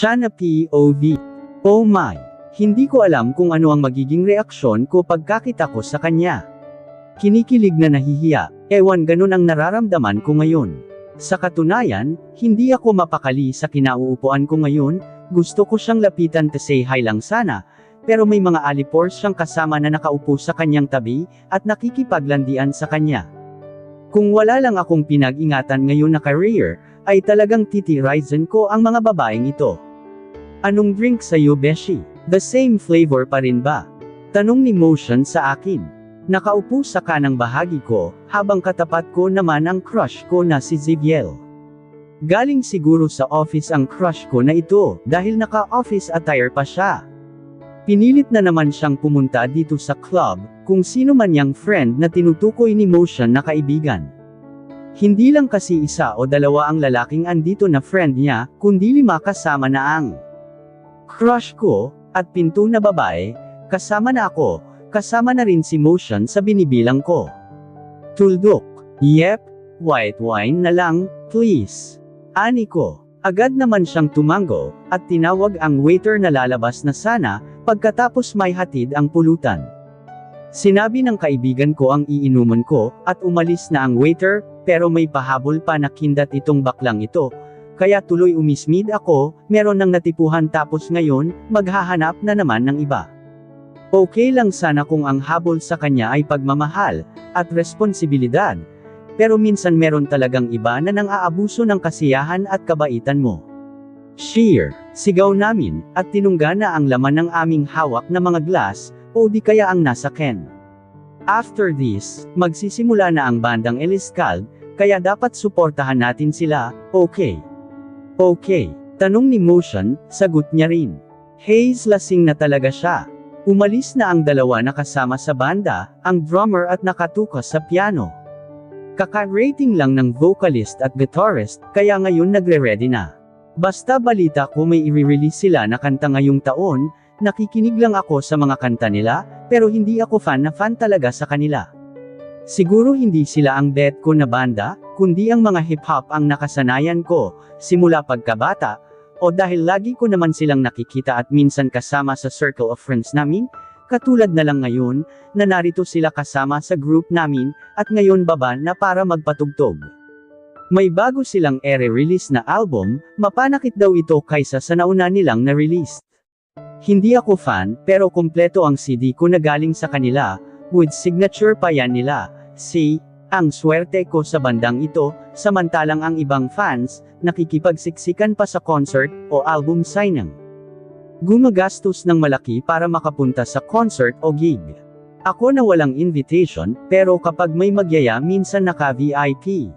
Siya na POV. Oh my! Hindi ko alam kung ano ang magiging reaksyon ko pagkakita ko sa kanya. Kinikilig na nahihiya, ewan ganun ang nararamdaman ko ngayon. Sa katunayan, hindi ako mapakali sa kinauupuan ko ngayon, gusto ko siyang lapitan to say hi lang sana, pero may mga alipors siyang kasama na nakaupo sa kanyang tabi, at nakikipaglandian sa kanya. Kung wala lang akong pinag-ingatan ngayon na career, ay talagang titirizin ko ang mga babaeng ito. Anong drink sa'yo, Beshi? The same flavor pa rin ba? Tanong ni Motion sa akin. Nakaupo sa kanang bahagi ko, habang katapat ko naman ang crush ko na si Ziviel. Galing siguro sa office ang crush ko na ito, dahil naka-office attire pa siya. Pinilit na naman siyang pumunta dito sa club, kung sino man yang friend na tinutukoy ni Motion na kaibigan. Hindi lang kasi isa o dalawa ang lalaking andito na friend niya, kundi 5 kasama na ang crush ko, at pinto na babae, kasama na ako, kasama na rin si Motion sa binibilang ko. Tuldok. Yep, white wine na lang, please. Ani ko. Agad naman siyang tumango, at tinawag ang waiter na lalabas na sana, pagkatapos may hatid ang pulutan. Sinabi ng kaibigan ko ang iinuman ko, at umalis na ang waiter, pero may pahabol pa na kindat itong baklang ito, kaya tuloy umismid ako, meron nang natipuhan tapos ngayon, maghahanap na naman ng iba. Okay lang sana kung ang habol sa kanya ay pagmamahal, at responsibilidad, pero minsan meron talagang iba na nang aabuso ng kasiyahan at kabaitan mo. Cheer! Sigaw namin, at tinungga na ang laman ng aming hawak na mga glass, o di kaya ang nasa can. After this, magsisimula na ang bandang Eliscald, kaya dapat suportahan natin sila, okay? Okay, tanong ni Motion, sagot niya rin. Hayes lasing na talaga siya. Umalis na ang dalawa na kasama sa banda, ang drummer at nakatuka sa piano. Kaka-rating lang ng vocalist at guitarist, kaya ngayon nagre-ready na. Basta balita ko may i-release sila na kanta ngayong taon, nakikinig lang ako sa mga kanta nila, pero hindi ako fan talaga sa kanila. Siguro hindi sila ang bet ko na banda, kundi ang mga hip-hop ang nakasanayan ko, simula pagkabata, o dahil lagi ko naman silang nakikita at minsan kasama sa circle of friends namin, katulad na lang ngayon, na narito sila kasama sa group namin, at ngayon baba na para magpatugtog. May bago silang ere-release na album, mapanakit daw ito kaysa sa nauna nilang na-release. Hindi ako fan, pero kompleto ang CD ko na galing sa kanila, with signature pa yan nila. See, ang swerte ko sa bandang ito, samantalang ang ibang fans, nakikipagsiksikan pa sa concert, o album signing. Gumagastos ng malaki para makapunta sa concert o gig. Ako na walang invitation, pero kapag may magyaya minsan naka-VIP.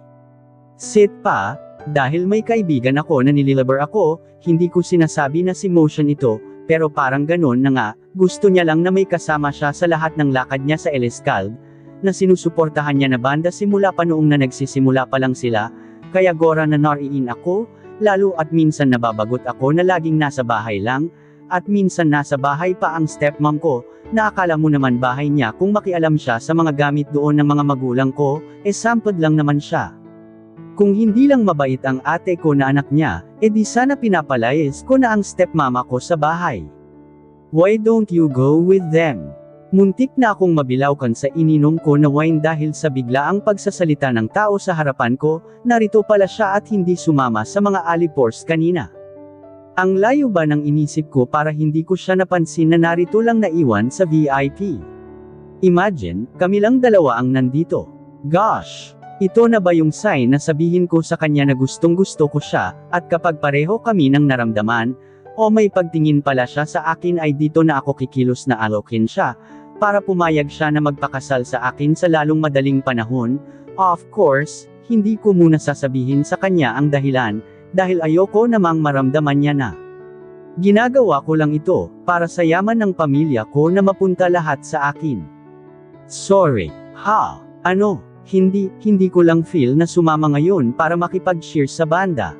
Sit pa, dahil may kaibigan ako na nililabar ako, hindi ko sinasabi na si Motion ito, pero parang ganon na nga, gusto niya lang na may kasama siya sa lahat ng lakad niya sa Eliscald, na sinusuportahan niya na banda simula pa noong na nagsisimula pa lang sila, kaya gora na nariin ako, lalo at minsan nababagot ako na laging nasa bahay lang, at minsan nasa bahay pa ang stepmom ko, na akala mo naman bahay niya kung makialam siya sa mga gamit doon ng mga magulang ko, sampad lang naman siya. Kung hindi lang mabait ang ate ko na anak niya, edi sana pinapalayas ko na ang stepmama ko sa bahay. Why don't you go with them? Muntik na akong mabilawkan sa ininom ko na wine dahil sa biglaang pagsasalita ng tao sa harapan ko, narito pala siya at hindi sumama sa mga alipors kanina. Ang layo ba ng inisip ko para hindi ko siya napansin na narito lang naiwan sa VIP? Imagine, kami lang dalawa ang nandito. Gosh! Ito na ba yung sign na sabihin ko sa kanya na gustong gusto ko siya, at kapag pareho kami ng naramdaman, o may pagtingin pala siya sa akin ay dito na ako kikilos na alokin siya, para pumayag siya na magpakasal sa akin sa lalong madaling panahon. Of course, hindi ko muna sasabihin sa kanya ang dahilan, dahil ayoko namang maramdaman niya na. Ginagawa ko lang ito, para sa yaman ng pamilya ko na mapunta lahat sa akin. Sorry, ha? Ano? Hindi ko lang feel na sumama ngayon para makipag-cheer sa banda.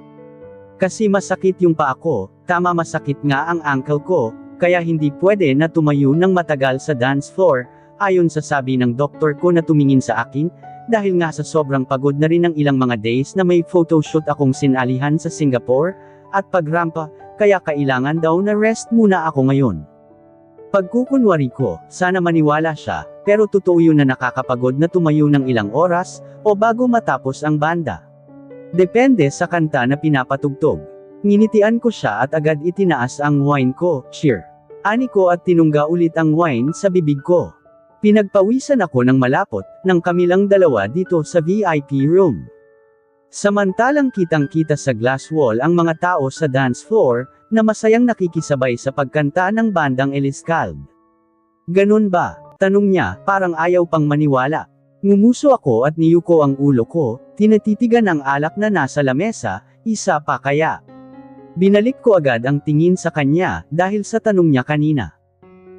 Kasi masakit yung paa ko, tama masakit nga ang ankle ko, kaya hindi pwede na tumayo ng matagal sa dance floor, ayon sa sabi ng doktor ko na tumingin sa akin, dahil nga sa sobrang pagod na rin ng ilang mga days na may photoshoot akong sinalihan sa Singapore, at pagrampa, kaya kailangan daw na rest muna ako ngayon. Pagkukunwari ko, sana maniwala siya, pero totoo yun na nakakapagod na tumayo ng ilang oras, o bago matapos ang banda. Depende sa kanta na pinapatugtog. Nginitian ko siya at agad itinaas ang wine ko, cheer. Ani ko at tinungga ulit ang wine sa bibig ko. Pinagpawisan ako ng malapot, ng kamilang dalawa dito sa VIP room. Samantalang kitang-kita sa glass wall ang mga tao sa dance floor, na masayang nakikisabay sa pagkanta ng bandang Eliscalde. Ganun ba? Tanong niya, parang ayaw pang maniwala. Ngumuso ako at niyuko ang ulo ko, tinatitigan ang alak na nasa lamesa, isa pa kaya. Binalik ko agad ang tingin sa kanya, dahil sa tanong niya kanina.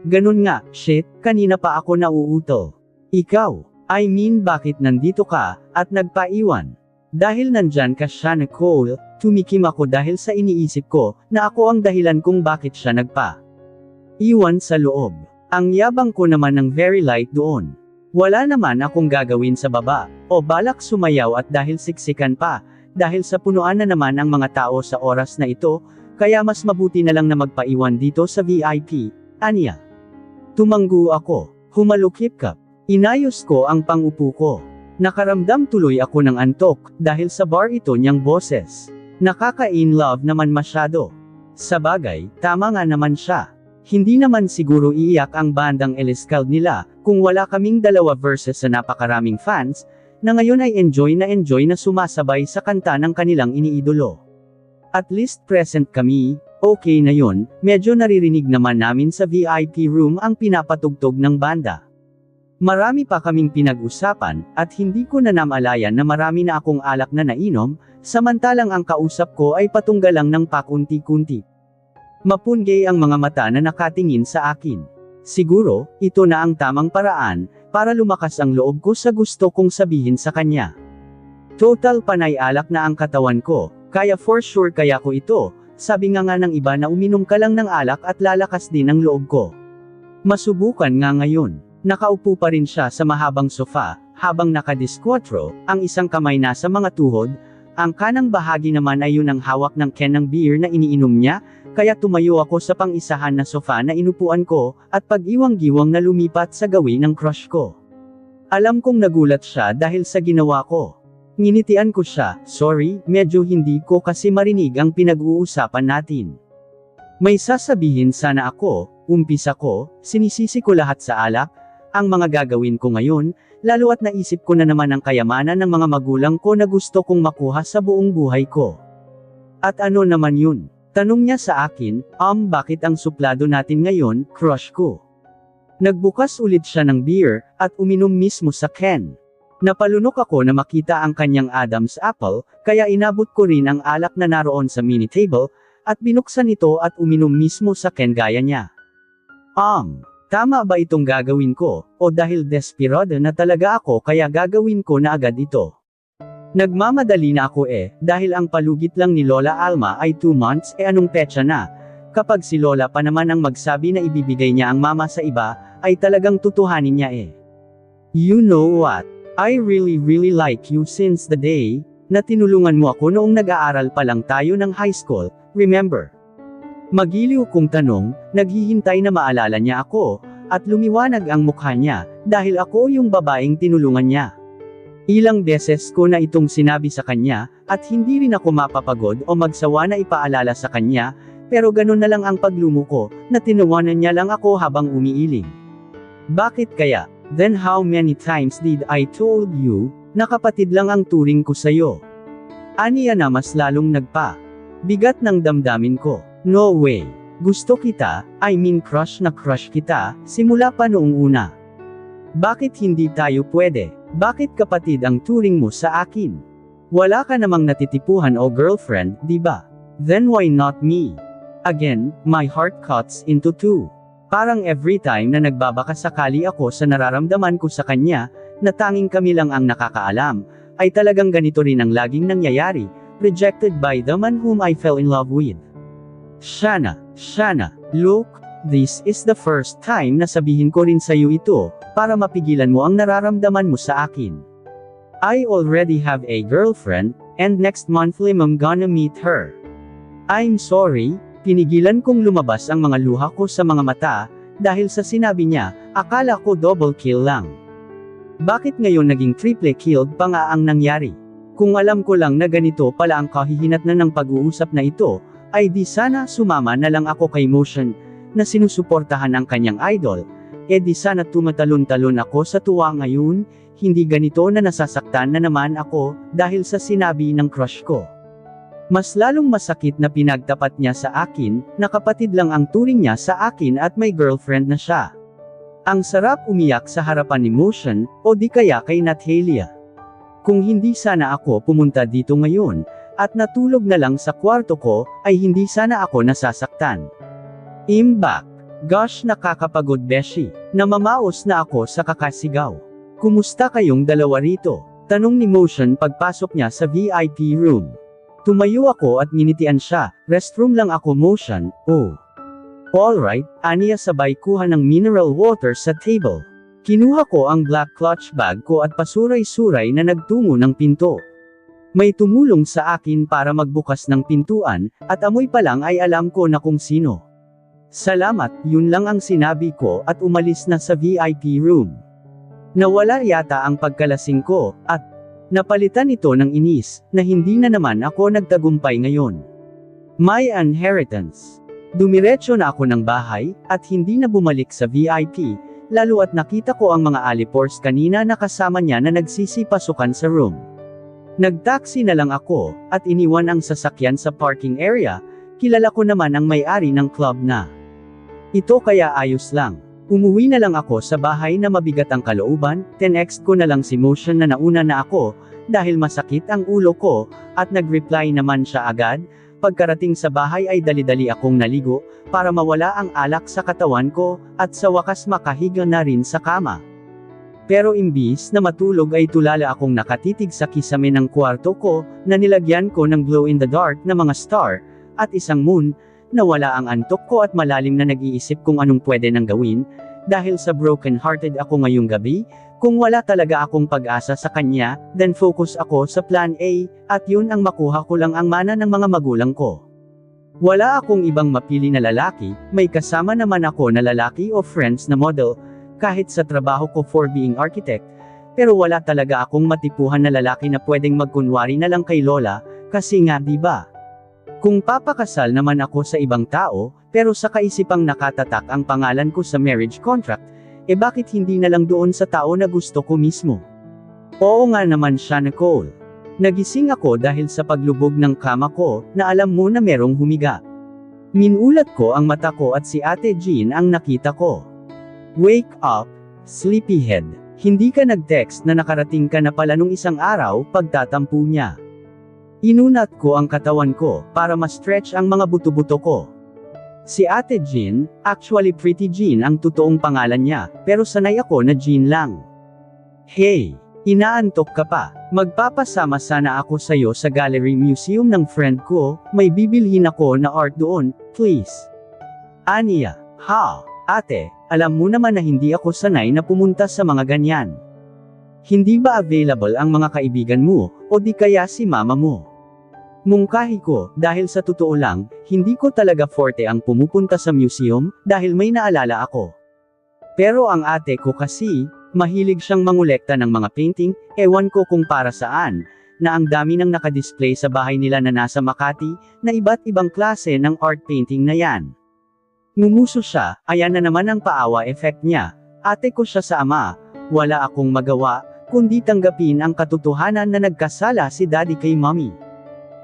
Ganun nga, shit, kanina pa ako nauutol. Ikaw, I mean bakit nandito ka, at nagpaiwan? Dahil nandyan ka siya na Cole, tumikim ako dahil sa iniisip ko, na ako ang dahilan kung bakit siya iwan sa loob. Ang yabang ko naman ng very light doon. Wala naman akong gagawin sa baba, o balak sumayaw at dahil siksikan pa, dahil sa punuan na naman ang mga tao sa oras na ito, kaya mas mabuti na lang na magpaiwan dito sa VIP, aniya. Tumanggu ako, humalukip-kap, inayos ko ang pangupo ko. Nakaramdam tuloy ako ng antok, dahil sa bar ito niyang boses. Nakaka-in-love naman masyado. Sa bagay, tama nga naman siya. Hindi naman siguro iiyak ang bandang Eliscalde nila, kung wala kaming dalawa versus sa napakaraming fans, na ngayon ay enjoy na sumasabay sa kanta ng kanilang iniidolo. At least present kami, okay na yun, medyo naririnig naman namin sa VIP room ang pinapatugtog ng banda. Marami pa kaming pinag-usapan, at hindi ko na namalayan na marami na akong alak na nainom, samantalang ang kausap ko ay patunggalang ng pakunti-kunti. Mapunggay ang mga mata na nakatingin sa akin. Siguro, ito na ang tamang paraan, para lumakas ang loob ko sa gusto kong sabihin sa kanya. Total panay alak na ang katawan ko, kaya for sure kaya ko ito, sabi nga ng iba na uminom ka lang ng alak at lalakas din ang loob ko. Masubukan nga ngayon. Nakaupo pa rin siya sa mahabang sofa, habang nakadiskwatro, ang isang kamay nasa mga tuhod, ang kanang bahagi naman ay yun ang hawak ng can ng beer na iniinom niya, kaya tumayo ako sa pang-isahan na sofa na inupuan ko, at pag-iwang-giwang na lumipat sa gawin ng crush ko. Alam kong nagulat siya dahil sa ginawa ko. Nginitian ko siya, sorry, medyo hindi ko kasi marinig ang pinag-uusapan natin. May sasabihin sana ako, umpisa ko, sinisisi ko lahat sa alak, ang mga gagawin ko ngayon, lalo at naisip ko na naman ang kayamanan ng mga magulang ko na gusto kong makuha sa buong buhay ko. At ano naman yun? Tanong niya sa akin, bakit ang suplado natin ngayon, crush ko? Nagbukas ulit siya ng beer, at uminom mismo sa can. Napalunok ako na makita ang kanyang Adam's apple, kaya inabot ko rin ang alak na naroon sa mini table, at binuksan ito at uminom mismo sa can gaya niya. Tama ba itong gagawin ko, o dahil desperado na talaga ako kaya gagawin ko na agad ito? Nagmamadali na ako dahil ang palugit lang ni Lola Alma ay 2 months anong petsa na? Kapag si Lola pa naman ang magsabi na ibibigay niya ang mama sa iba, ay talagang tutuhanin niya You know what? I really like you since the day, na tinulungan mo ako noong nag-aaral pa lang tayo ng high school, remember? Magiliw kong tanong, naghihintay na maalala niya ako, at lumiwanag ang mukha niya, dahil ako yung babaeng tinulungan niya. Ilang beses ko na itong sinabi sa kanya, at hindi rin ako mapapagod o magsawa na ipaalala sa kanya, pero ganun na lang ang paglumo ko, na tinawanan niya lang ako habang umiiling. Bakit kaya? Then how many times did I told you, na kapatid lang ang turing ko sa'yo? Aniya na mas lalong bigat ng damdamin ko. No way. Gusto kita, I mean crush na crush kita, simula pa noong una. Bakit hindi tayo pwede? Bakit kapatid ang turing mo sa akin? Wala ka namang natitipuhan o girlfriend, di ba? Then why not me? Again, my heart cuts into two. Parang every time na nagbabakasakali ako sa nararamdaman ko sa kanya, na tanging kami lang ang nakakaalam, ay talagang ganito rin ang laging nangyayari, rejected by the man whom I fell in love with. Shana, look, this is the first time na sabihin ko rin sa'yo ito, para mapigilan mo ang nararamdaman mo sa akin. I already have a girlfriend, and next month I'm gonna meet her. I'm sorry, pinigilan kong lumabas ang mga luha ko sa mga mata, dahil sa sinabi niya, akala ko double kill lang. Bakit ngayon naging triple kill pa nga ang nangyari? Kung alam ko lang na ganito pala ang kahihinatnan ng pag-uusap na ito, ay di sana sumama na lang ako kay Motion, na sinusuportahan ang kanyang idol, di sana tumatalon-talon ako sa tuwa ngayon, hindi ganito na nasasaktan na naman ako, dahil sa sinabi ng crush ko. Mas lalong masakit na pinagtapat niya sa akin, na kapatid lang ang turing niya sa akin at may girlfriend na siya. Ang sarap umiyak sa harapan ni Motion, o di kaya kay Nathalia. Kung hindi sana ako pumunta dito ngayon, at natulog na lang sa kwarto ko, ay hindi sana ako nasasaktan. Imbak. Gosh, nakakapagod beshi. Namamaos na ako sa kakasigaw. Kumusta kayong dalawa rito? Tanong ni Motion pagpasok niya sa VIP room. Tumayo ako at nginitian siya, restroom lang ako Motion, oh. Alright, aniya sabay kuha ng mineral water sa table. Kinuha ko ang black clutch bag ko at pasuray-suray na nagtungo ng pinto. May tumulong sa akin para magbukas ng pintuan, at amoy pa lang ay alam ko na kung sino. Salamat, yun lang ang sinabi ko at umalis na sa VIP room. Nawala yata ang pagkalasing ko, at napalitan ito ng inis, na hindi na naman ako nagtagumpay ngayon. My inheritance. Dumiretso na ako ng bahay, at hindi na bumalik sa VIP, lalo at nakita ko ang mga alipors kanina na kasama niya na nagsisipasukan sa room. Nagtaksi na lang ako, at iniwan ang sasakyan sa parking area, kilala ko naman ang may-ari ng club na. Ito kaya ayos lang. Umuwi na lang ako sa bahay na mabigat ang kalooban, tenext ko na lang si Motion na nauna na ako, dahil masakit ang ulo ko, at nag-reply naman siya agad. Pagkarating sa bahay ay dali-dali akong naligo, para mawala ang alak sa katawan ko, at sa wakas makahiga na rin sa kama. Pero imbis na matulog ay tulala akong nakatitig sa kisame ng kwarto ko, na nilagyan ko ng glow-in-the-dark na mga star, at isang moon. Nawala ang antok ko at malalim na nag-iisip kung anong pwede nang gawin, dahil sa broken-hearted ako ngayong gabi, kung wala talaga akong pag-asa sa kanya, then focus ako sa plan A, at yun ang makuha ko lang ang mana ng mga magulang ko. Wala akong ibang mapili na lalaki, may kasama naman ako na lalaki o friends na model, kahit sa trabaho ko for being architect, pero wala talaga akong matipuhan na lalaki na pwedeng magkunwari na lang kay Lola, kasi nga diba? Kung papakasal naman ako sa ibang tao, pero sa kaisipang nakatatak ang pangalan ko sa marriage contract, bakit hindi na lang doon sa tao na gusto ko mismo? Oo nga naman siya Nicole. Nagising ako dahil sa paglubog ng kama ko, na alam mo na merong humiga. Minulat ko ang mata ko at si Ate Jean ang nakita ko. Wake up, sleepyhead. Hindi ka nag-text na nakarating ka na pala nung isang araw, pagtatampo niya. Inunat ko ang katawan ko, para ma-stretch ang mga buto-buto ko. Si Ate Jean, actually Pretty Jean ang totoong pangalan niya, pero sanay ako na Jean lang. Hey, inaantok ka pa? Magpapasama sana ako sa'yo sa gallery museum ng friend ko, may bibilhin ako na art doon, please. Aniya, ha, ate, alam mo naman na hindi ako sanay na pumunta sa mga ganyan. Hindi ba available ang mga kaibigan mo, o di kaya si mama mo? Mungkahi ko, dahil sa totoo lang, hindi ko talaga forte ang pumupunta sa museum, dahil may naalala ako. Pero ang ate ko kasi, mahilig siyang mangolekta ng mga painting, ewan ko kung para saan, na ang dami nang nakadisplay sa bahay nila na nasa Makati, na iba't ibang klase ng art painting na yan. Ngumuso siya, ayan na naman ang paawa effect niya, ate ko siya sa ama, wala akong magawa, kundi tanggapin ang katotohanan na nagkasala si daddy kay mommy.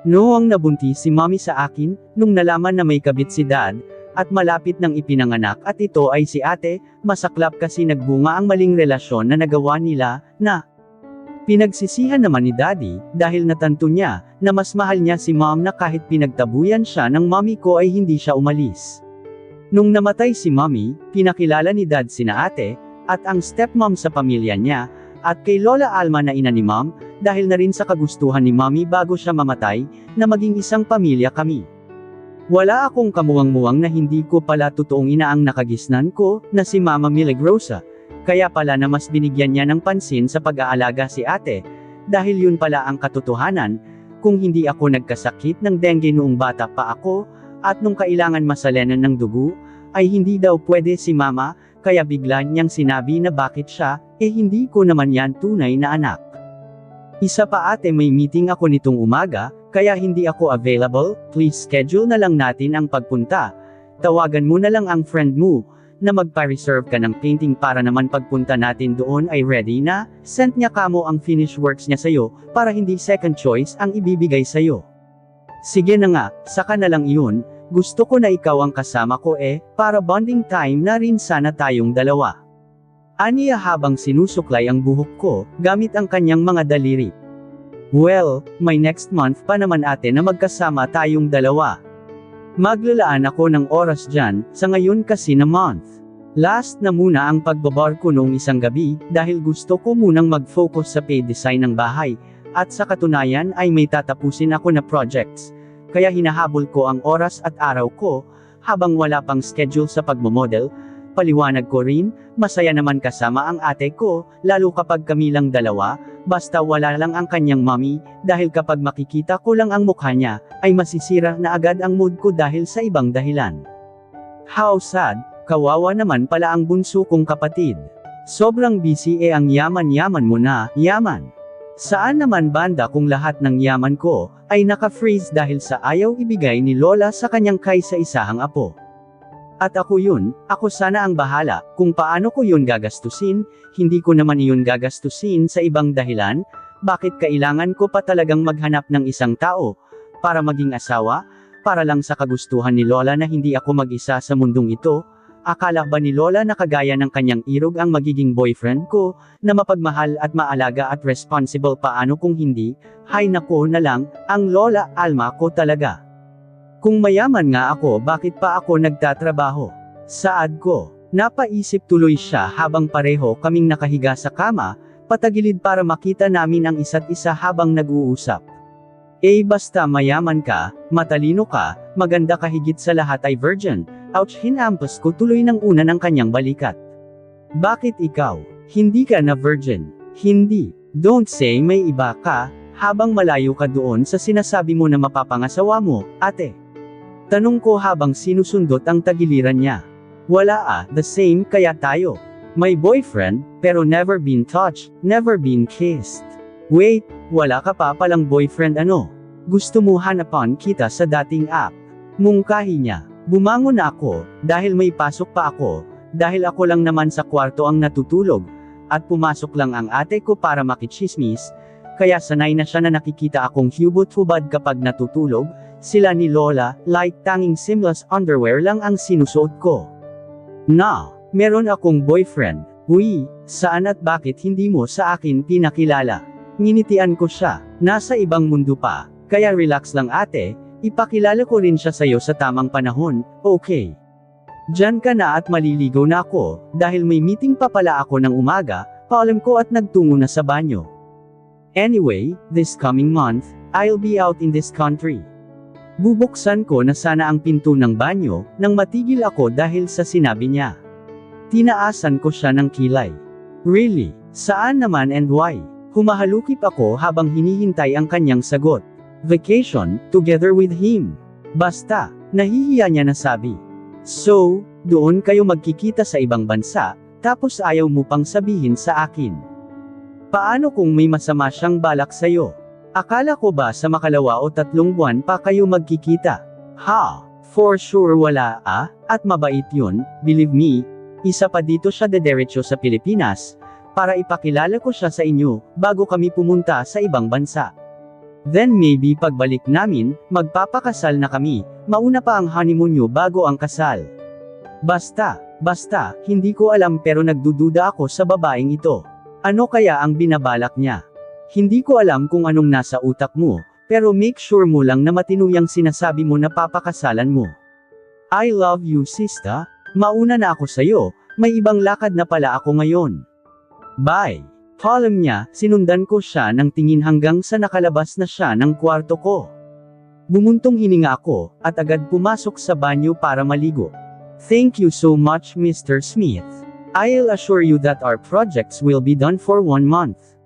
Noong nabuntis si mommy sa akin, nung nalaman na may kabit si dad, at malapit nang ipinanganak at ito ay si ate, masaklap kasi nagbunga ang maling relasyon na nagawa nila, na pinagsisihan naman ni daddy, dahil natanto niya, na mas mahal niya si mom na kahit pinagtabuyan siya ng mommy ko ay hindi siya umalis. Nung namatay si mommy, pinakilala ni dad sina ate, at ang stepmom sa pamilya niya, at kay Lola Alma na ina ni mom, dahil na rin sa kagustuhan ni mommy bago siya mamatay, na maging isang pamilya kami. Wala akong kamuwang-muwang na hindi ko pala totoong ina ang nakagisnan ko, na si Mama Milagrosa, kaya pala na mas binigyan niya ng pansin sa pag-aalaga si ate, dahil yun pala ang katotohanan, kung hindi ako nagkasakit ng dengue noong bata pa ako, at nung kailangan masalenan ng dugo, ay hindi daw pwede si mama, kaya bigla niyang sinabi na bakit siya, hindi ko naman yan tunay na anak. Isa pa ate may meeting ako nitong umaga, kaya hindi ako available, please schedule na lang natin ang pagpunta. Tawagan mo na lang ang friend mo, na magpa-reserve ka ng painting para naman pagpunta natin doon ay ready na, sent niya kamo ang finished works niya sa'yo, para hindi second choice ang ibibigay sa'yo. Sige na nga, saka na lang iyon, gusto ko na ikaw ang kasama ko para bonding time na rin sana tayong dalawa. Aniya habang sinusuklay ang buhok ko, gamit ang kanyang mga daliri. Well, may next month pa naman ate na magkasama tayong dalawa. Maglalaan ako ng oras dyan, sa ngayon kasi na month. Last na muna ang pagbabar ko noong isang gabi, dahil gusto ko munang mag-focus sa paid design ng bahay, at sa katunayan ay may tatapusin ako na projects. Kaya hinahabol ko ang oras at araw ko, habang wala pang schedule sa pagmomodel. Paliwanag ko rin, masaya naman kasama ang ate ko, lalo kapag kami lang dalawa, basta wala lang ang kanyang mommy, dahil kapag makikita ko lang ang mukha niya, ay masisira na agad ang mood ko dahil sa ibang dahilan. How sad, kawawa naman pala ang bunso kong kapatid. Sobrang busy ang yaman-yaman mo na, yaman. Saan naman banda kung lahat ng yaman ko, ay naka-freeze dahil sa ayaw ibigay ni Lola sa kanyang kaisa-isahang apo. At ako yun, ako sana ang bahala, kung paano ko yun gagastusin, hindi ko naman yun gagastusin sa ibang dahilan, bakit kailangan ko pa talagang maghanap ng isang tao, para maging asawa, para lang sa kagustuhan ni Lola na hindi ako mag-isa sa mundong ito, akala ba ni Lola na kagaya ng kanyang irog ang magiging boyfriend ko, na mapagmahal at maalaga at responsible paano kung hindi, hay nako na lang, ang Lola Alma ko talaga. Kung mayaman nga ako bakit pa ako nagtatrabaho? Saad ko. Napaisip tuloy siya habang pareho kaming nakahiga sa kama, patagilid para makita namin ang isa't isa habang nag-uusap. Basta mayaman ka, matalino ka, maganda ka higit sa lahat ay virgin, ouch hinampas ko tuloy ng una ng kanyang balikat. Bakit ikaw? Hindi ka na virgin? Hindi. Don't say may iba ka, habang malayo ka doon sa sinasabi mo na mapapangasawa mo, ate. Tanong ko habang sinusundot ang tagiliran niya. Wala the same kaya tayo. May boyfriend, pero never been touched, never been kissed. Wait, wala ka pa palang boyfriend ano? Gusto mo hanapan kita sa dating app? Mungkahi niya. Bumangon ako, dahil may pasok pa ako, dahil ako lang naman sa kwarto ang natutulog, at pumasok lang ang ate ko para makichismis, kaya sanay na siya na nakikita akong hubot-hubad kapag natutulog, sila ni Lola, like tanging seamless underwear lang ang sinusuot ko. Na, meron akong boyfriend. Uy, saan at bakit hindi mo sa akin pinakilala? Nginitian ko siya, nasa ibang mundo pa, kaya relax lang ate, ipakilala ko rin siya sa'yo sa tamang panahon, okay? Diyan ka na at maliligaw na ako, dahil may meeting pa pala ako ng umaga, paalam ko at nagtungo na sa banyo. Anyway, this coming month, I'll be out in this country. Bubuksan ko na sana ang pinto ng banyo, nang matigil ako dahil sa sinabi niya. Tinaasan ko siya ng kilay. Really? Saan naman and why? Humahalukip ako habang hinihintay ang kanyang sagot. Vacation, together with him. Basta, nahihiya niya na sabi. So, doon kayo magkikita sa ibang bansa, tapos ayaw mo pang sabihin sa akin. Paano kung may masama siyang balak sa'yo? Akala ko ba sa makalawa o 3 buwan pa kayo magkikita? Ha? For sure wala at mabait yun, believe me, isa pa dito siya dederecho sa Pilipinas, para ipakilala ko siya sa inyo, bago kami pumunta sa ibang bansa. Then maybe pagbalik namin, magpapakasal na kami, mauna pa ang honeymoon nyo bago ang kasal. Basta, hindi ko alam pero nagdududa ako sa babaeng ito. Ano kaya ang binabalak niya? Hindi ko alam kung anong nasa utak mo, pero make sure mo lang na matinuyang sinasabi mo na papakasalan mo. I love you sister, mauna na ako sa'yo, may ibang lakad na pala ako ngayon. Bye. Paalam niya, sinundan ko siya ng tingin hanggang sa nakalabas na siya ng kwarto ko. Bumuntong hininga ako, at agad pumasok sa banyo para maligo. Thank you so much Mr. Smith. I'll assure you that our projects will be done for 1 month.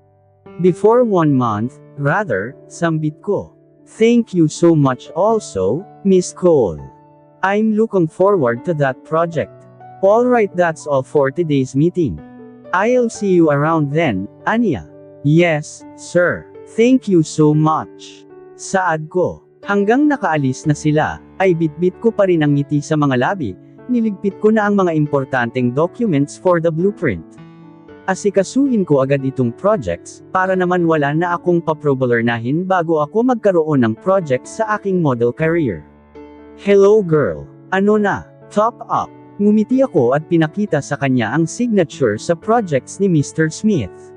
Before 1 month, rather, sambit ko. Thank you so much also, Miss Cole. I'm looking forward to that project. Alright, that's all for today's meeting. I'll see you around then, Anya. Yes, sir. Thank you so much. Saad ko. Hanggang nakaalis na sila, ay bitbit ko pa rin ang ngiti sa mga labi, niligpit ko na ang mga importanteng documents for the blueprint. Asikasuhin ko agad itong projects, para naman wala na akong paprobalernahin bago ako magkaroon ng project sa aking model career. Hello girl, ano na? Top up. Ngumiti ako at pinakita sa kanya ang signature sa projects ni Mr. Smith.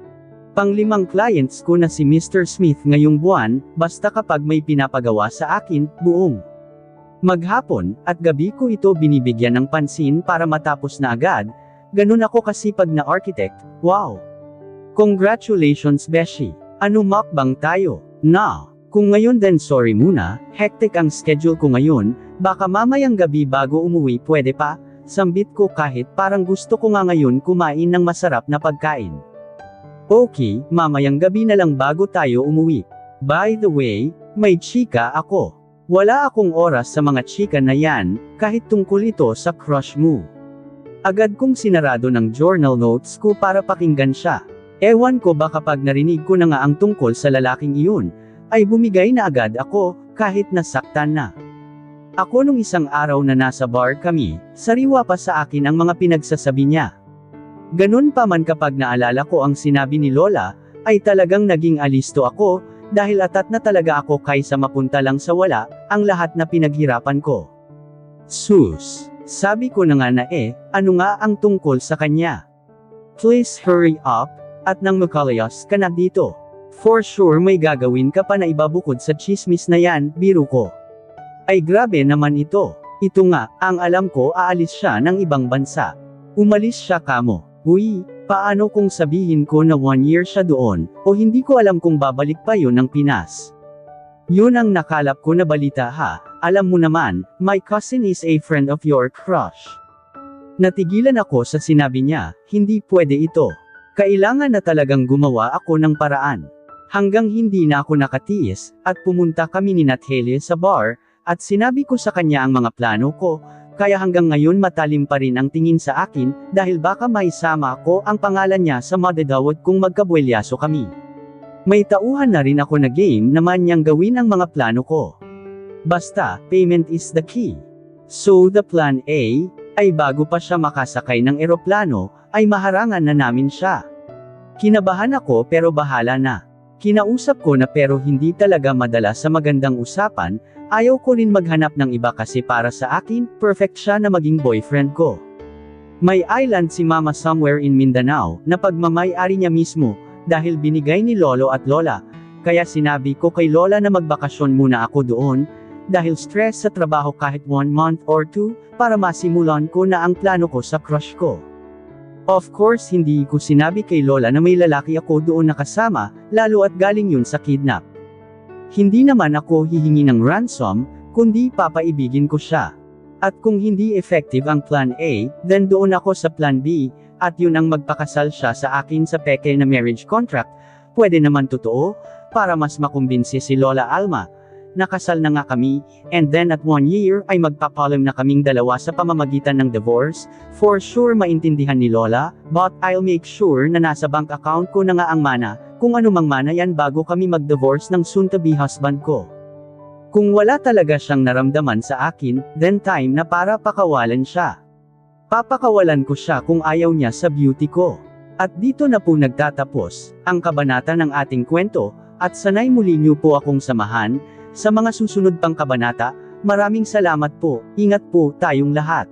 Pang-5 clients ko na si Mr. Smith ngayong buwan, basta kapag may pinapagawa sa akin, buong maghapon at gabi ko ito binibigyan ng pansin para matapos na agad. Ganun ako kasipag na architect. Wow! Congratulations Beshi! Ano mukbang tayo? Na! Kung ngayon din sorry muna, hectic ang schedule ko ngayon, baka mamayang gabi bago umuwi pwede pa? Sambit ko kahit parang gusto ko nga ngayon kumain ng masarap na pagkain. Okay, mamayang gabi na lang bago tayo umuwi. By the way, may chika ako. Wala akong oras sa mga chika na yan, kahit tungkol ito sa crush mo. Agad kong sinarado ng journal notes ko para pakinggan siya. Ewan ko ba kapag narinig ko na nga ang tungkol sa lalaking iyon, ay bumigay na agad ako, kahit nasaktan na. Ako nung isang araw na nasa bar kami, sariwa pa sa akin ang mga pinagsasabi niya. Ganun pa man kapag naalala ko ang sinabi ni Lola, ay talagang naging alisto ako, dahil atat na talaga ako kaysa mapunta lang sa wala, ang lahat na pinaghirapan ko. Sus! Sabi ko na nga na ano nga ang tungkol sa kanya? Please hurry up, at nang makalayas ka na dito. For sure may gagawin ka pa na iba bukod sa chismis na yan, biro ko. Ay grabe naman ito. Ito nga, ang alam ko aalis siya ng ibang bansa. Umalis siya kamo. Uy, paano kung sabihin ko na 1 year siya doon, o hindi ko alam kung babalik pa yun ng Pinas? Yun ang nakalap ko na balita ha. Alam mo naman, my cousin is a friend of your crush. Natigilan ako sa sinabi niya, hindi pwede ito. Kailangan na talagang gumawa ako ng paraan. Hanggang hindi na ako nakatiis, at pumunta kami ni Nathele sa bar, at sinabi ko sa kanya ang mga plano ko, kaya hanggang ngayon matalim pa rin ang tingin sa akin, dahil baka maisama ko ang pangalan niya sa madadawat kung magkabuelyaso kami. May tauhan na rin ako na game naman niyang gawin ang mga plano ko. Basta, payment is the key. So the plan A, ay bago pa siya makasakay ng eroplano, ay maharangan na namin siya. Kinabahan ako pero bahala na. Kinausap ko na pero hindi talaga madala sa magandang usapan, ayaw ko rin maghanap ng iba kasi para sa akin, perfect siya na maging boyfriend ko. May island si Mama somewhere in Mindanao, na pagmamay-ari niya mismo, dahil binigay ni Lolo at Lola, kaya sinabi ko kay Lola na magbakasyon muna ako doon, dahil stress sa trabaho kahit 1 month or 2, para masimulan ko na ang plano ko sa crush ko. Of course hindi ko sinabi kay Lola na may lalaki ako doon nakasama, lalo at galing yun sa kidnap. Hindi naman ako hihingi ng ransom, kundi papaibigin ko siya. At kung hindi effective ang plan A, then doon ako sa plan B, at yun ang magpakasal siya sa akin sa peke na marriage contract, pwede naman totoo, para mas makumbinsi si Lola Alma. Nakasal na nga kami, and then at 1 year ay magpapalam na kaming dalawa sa pamamagitan ng divorce. For sure maintindihan ni Lola, but I'll make sure na nasa bank account ko na nga ang mana, kung ano mang mana yan bago kami mag-divorce ng soon-to-be husband ko. Kung wala talaga siyang naramdaman sa akin, then time na para pakawalan siya. Papakawalan ko siya kung ayaw niya sa beauty ko. At dito na po nagtatapos ang kabanata ng ating kwento, at sanay muli niyo po akong samahan sa mga susunod pang kabanata. Maraming salamat po, ingat po tayong lahat.